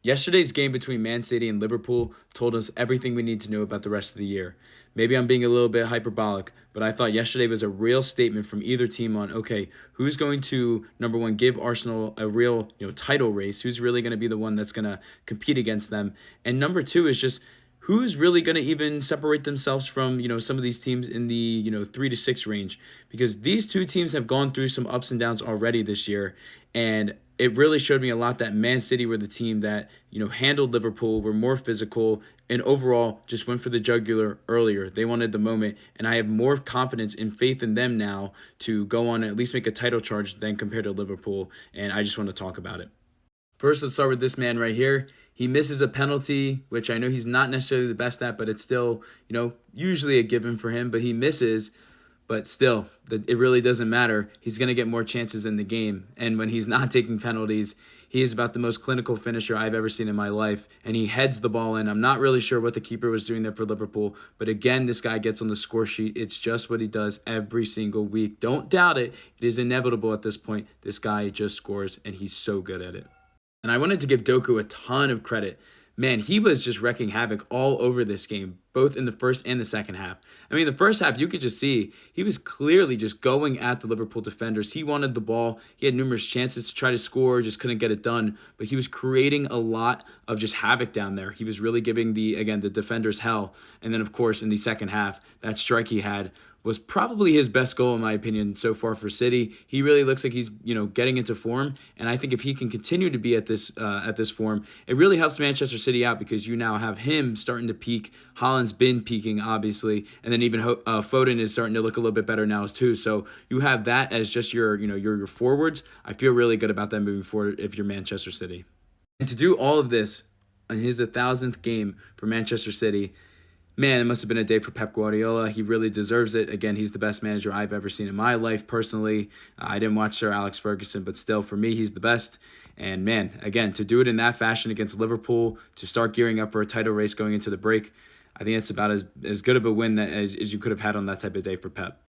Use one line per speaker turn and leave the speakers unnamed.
Yesterday's game between Man City and Liverpool told us everything we need to know about the rest of the year. Maybe I'm being a little bit hyperbolic, but I thought yesterday was a real statement from either team on, okay, who's going to, number one, give Arsenal a real, title race? Who's really going to be the one that's going to compete against them? And number two is just who's really going to even separate themselves from, some of these teams in the, 3 to 6 range? Because these two teams have gone through some ups and downs already this year. And it really showed me a lot that Man City were the team that, handled Liverpool, were more physical, and overall just went for the jugular earlier. They wanted the moment, and I have more confidence and faith in them now to go on and at least make a title charge than compared to Liverpool, and I just want to talk about it. First, let's start with this man right here. He misses a penalty, which I know he's not necessarily the best at, but it's still, usually a given for him, but he misses. But still, it really doesn't matter. He's going to get more chances in the game. And when he's not taking penalties, he is about the most clinical finisher I've ever seen in my life. And he heads the ball in. I'm not really sure what the keeper was doing there for Liverpool. But again, this guy gets on the score sheet. It's just what he does every single week. Don't doubt it. It is inevitable at this point. This guy just scores, and he's so good at it. And I wanted to give Doku a ton of credit. Man, he was just wrecking havoc all over this game, both in the first and the second half. I mean, the first half, you could just see he was clearly just going at the Liverpool defenders. He wanted the ball. He had numerous chances to try to score, just couldn't get it done. But he was creating a lot of just havoc down there. He was really giving the defenders hell. And then, of course, in the second half, that strike he had was probably his best goal, in my opinion, so far for City. He really looks like he's, getting into form, and I think if he can continue to be at this form, it really helps Manchester City out because you now have him starting to peak. Haaland's been peaking, obviously, and then even Foden is starting to look a little bit better now too. So you have that as just your forwards. I feel really good about that moving forward if you're Manchester City. And to do all of this on his 1,000th game for Manchester City. Man, it must have been a day for Pep Guardiola. He really deserves it. Again, he's the best manager I've ever seen in my life personally. I didn't watch Sir Alex Ferguson, but still, for me, he's the best. And man, again, to do it in that fashion against Liverpool, to start gearing up for a title race going into the break, I think that's about as good of a win as you could have had on that type of day for Pep.